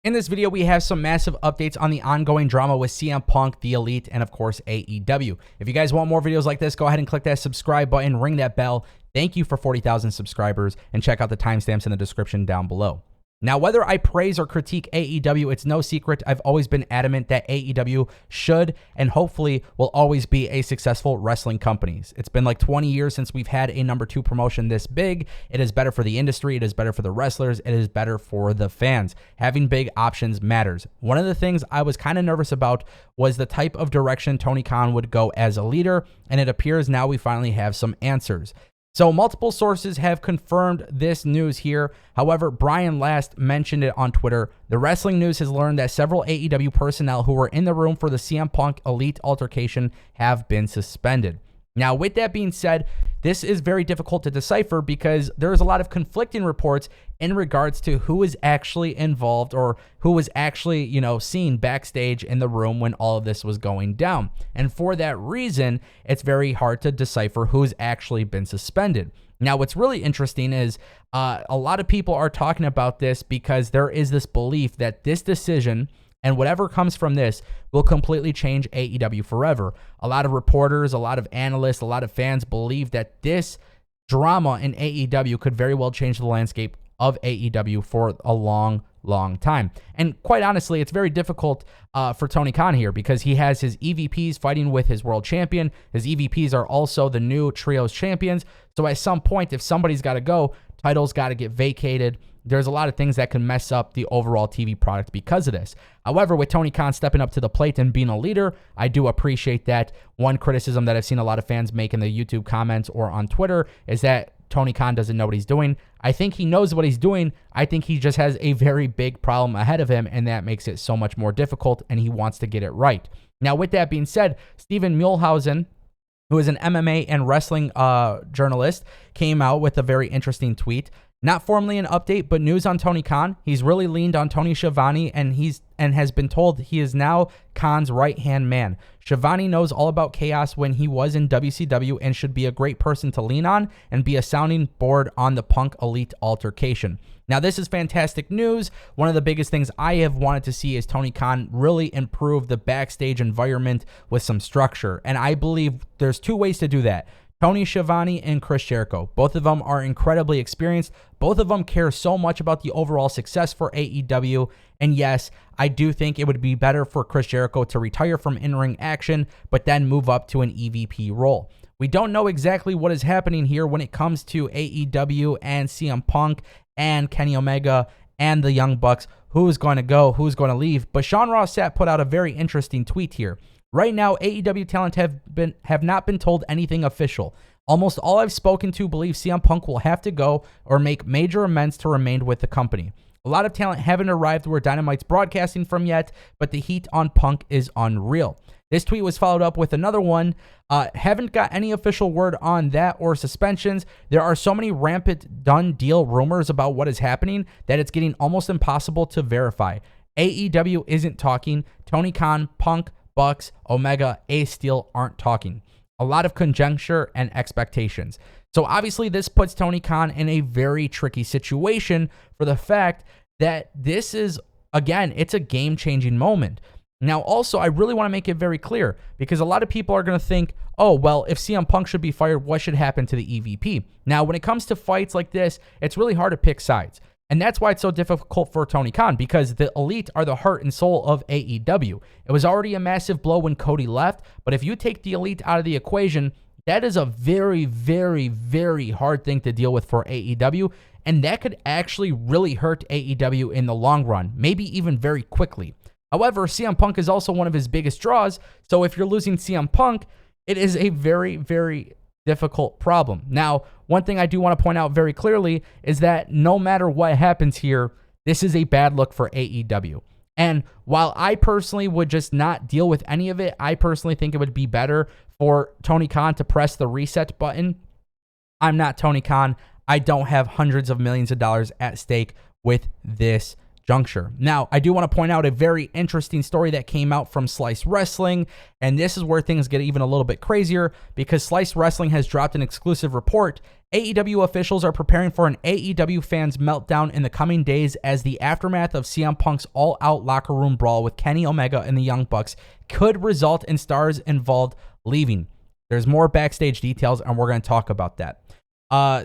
In this video, we have some massive updates on the ongoing drama with CM Punk, The Elite, and of course, AEW. If you guys want more videos like this, go ahead and click that subscribe button, ring that bell. Thank you for 40,000 subscribers, and check out the timestamps in the description down below. Now, whether I praise or critique AEW, it's no secret I've always been adamant that AEW should and hopefully will always be a successful wrestling company. It's been like 20 years since we've had a number 2 promotion this big. It is better for the industry. It is better for the wrestlers. It is better for the fans. Having big options matters. One of the things I was kind of nervous about was the type of direction Tony Khan would go as a leader, and it appears now we finally have some answers. So multiple sources have confirmed this news here. However, Brian Last mentioned it on Twitter. The Wrestling News has learned that several AEW personnel who were in the room for the CM Punk Elite altercation have been suspended. Now, with that being said, this is very difficult to decipher because there's a lot of conflicting reports in regards to who is actually involved or who was actually, seen backstage in the room when all of this was going down. And for that reason, it's very hard to decipher who's actually been suspended. Now, what's really interesting is a lot of people are talking about this because there is this belief that this decision and whatever comes from this will completely change AEW forever. A lot of reporters, a lot of analysts, a lot of fans believe that this drama in AEW could very well change the landscape of AEW for a long, long time. And quite honestly, it's very difficult for Tony Khan here because he has his EVPs fighting with his world champion. His EVPs are also the new trios champions. So at some point, if somebody's got to go, titles got to get vacated. There's a lot of things that can mess up the overall TV product because of this. However, with Tony Khan stepping up to the plate and being a leader, I do appreciate that. One criticism that I've seen a lot of fans make in the YouTube comments or on Twitter is that Tony Khan doesn't know what he's doing. I think he knows what he's doing. I think he just has a very big problem ahead of him, and that makes it so much more difficult, and he wants to get it right. Now, with that being said, Steven Muehlhausen, who is an MMA and wrestling journalist, came out with a very interesting tweet. Not formally an update, but news on Tony Khan. He's really leaned on Tony Schiavone, and has been told he is now Khan's right-hand man. Schiavone knows all about chaos when he was in WCW and should be a great person to lean on and be a sounding board on the Punk Elite altercation. Now, this is fantastic news. One of the biggest things I have wanted to see is Tony Khan really improve the backstage environment with some structure, and I believe there's 2 ways to do that. Tony Schiavone and Chris Jericho. Both of them are incredibly experienced. Both of them care so much about the overall success for AEW. And yes, I do think it would be better for Chris Jericho to retire from in-ring action, but then move up to an EVP role. We don't know exactly what is happening here when it comes to AEW and CM Punk and Kenny Omega and the Young Bucks. Who's going to go? Who's going to leave? But Sean Ross Sapp put out a very interesting tweet here. Right now, AEW talent have not been told anything official. Almost all I've spoken to believe CM Punk will have to go or make major amends to remain with the company. A lot of talent haven't arrived where Dynamite's broadcasting from yet, but the heat on Punk is unreal. This tweet was followed up with another one. Haven't got any official word on that or suspensions. There are so many rampant done deal rumors about what is happening that it's getting almost impossible to verify. AEW isn't talking. Tony Khan, Punk, Bucks, Omega, Ace Steel aren't talking. A lot of conjecture and expectations. So obviously this puts Tony Khan in a very tricky situation for the fact that this is, again, it's a game-changing moment. Now also, I really want to make it very clear because a lot of people are going to think, oh, well, if CM Punk should be fired, what should happen to the EVP? Now, when it comes to fights like this, it's really hard to pick sides. And that's why it's so difficult for Tony Khan, because the Elite are the heart and soul of AEW. It was already a massive blow when Cody left, but if you take the Elite out of the equation, that is a very, very, very hard thing to deal with for AEW, and that could actually really hurt AEW in the long run, maybe even very quickly. However, CM Punk is also one of his biggest draws, so if you're losing CM Punk, it is a very, very difficult problem. Now, one thing I do want to point out very clearly is that no matter what happens here, this is a bad look for AEW. And while I personally would just not deal with any of it, I personally think it would be better for Tony Khan to press the reset button. I'm not Tony Khan. I don't have hundreds of millions of dollars at stake with this juncture. Now, I do want to point out a very interesting story that came out from Slice Wrestling, and this is where things get even a little bit crazier because Slice Wrestling has dropped an exclusive report. AEW officials are preparing for an AEW fans meltdown in the coming days as the aftermath of CM Punk's all-out locker room brawl with Kenny Omega and the Young Bucks could result in stars involved leaving. There's more backstage details, and we're going to talk about that.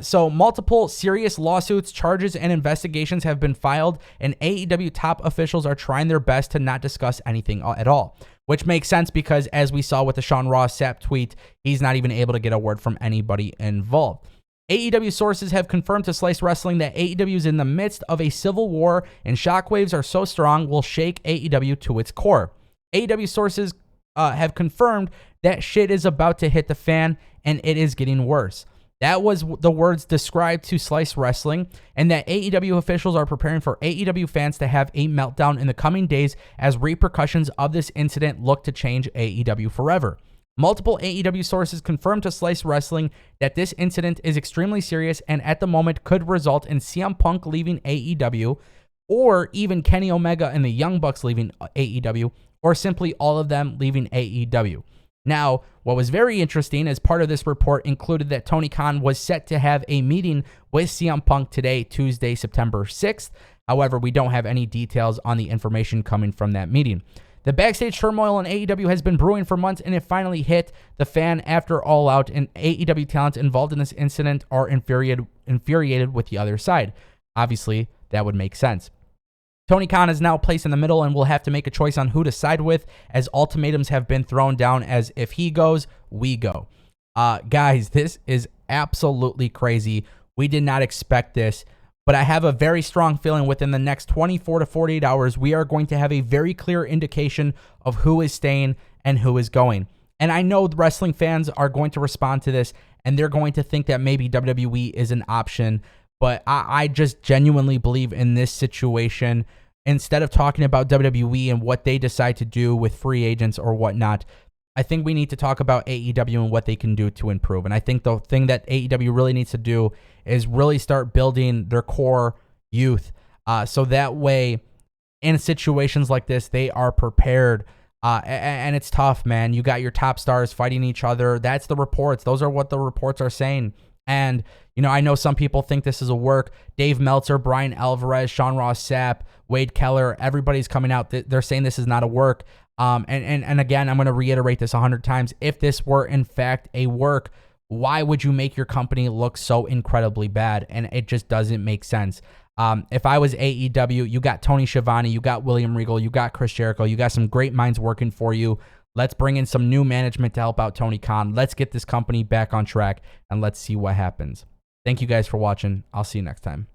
So multiple serious lawsuits, charges, and investigations have been filed, and AEW top officials are trying their best to not discuss anything at all, which makes sense because as we saw with the Sean Ross Sapp tweet, he's not even able to get a word from anybody involved. AEW sources have confirmed to Slice Wrestling that AEW is in the midst of a civil war, and shockwaves are so strong will shake AEW to its core. AEW sources have confirmed that shit is about to hit the fan, and it is getting worse. That was the words described to Slice Wrestling, and that AEW officials are preparing for AEW fans to have a meltdown in the coming days as repercussions of this incident look to change AEW forever. Multiple AEW sources confirmed to Slice Wrestling that this incident is extremely serious and at the moment could result in CM Punk leaving AEW, or even Kenny Omega and the Young Bucks leaving AEW, or simply all of them leaving AEW. Now, what was very interesting as part of this report included that Tony Khan was set to have a meeting with CM Punk today, Tuesday, September 6th. However, we don't have any details on the information coming from that meeting. The backstage turmoil in AEW has been brewing for months, and it finally hit the fan after All Out, and AEW talent involved in this incident are infuriated with the other side. Obviously, that would make sense. Tony Khan is now placed in the middle and will have to make a choice on who to side with, as ultimatums have been thrown down as if he goes, we go. Guys, this is absolutely crazy. We did not expect this, but I have a very strong feeling within the next 24 to 48 hours, we are going to have a very clear indication of who is staying and who is going. And I know the wrestling fans are going to respond to this, and they're going to think that maybe WWE is an option. But I just genuinely believe in this situation, instead of talking about WWE and what they decide to do with free agents or whatnot, I think we need to talk about AEW and what they can do to improve. And I think the thing that AEW really needs to do is really start building their core youth. So that way, in situations like this, they are prepared. And it's tough, man. You got your top stars fighting each other. That's the reports. Those are what the reports are saying. And, you know, I know some people think this is a work. Dave Meltzer, Brian Alvarez, Sean Ross Sapp, Wade Keller, everybody's coming out. They're saying this is not a work. And again, I'm going to reiterate this 100 times. If this were, in fact, a work, why would you make your company look so incredibly bad? And it just doesn't make sense. If I was AEW, you got Tony Schiavone, you got William Regal, you got Chris Jericho, you got some great minds working for you. Let's bring in some new management to help out Tony Khan. Let's get this company back on track, and let's see what happens. Thank you guys for watching. I'll see you next time.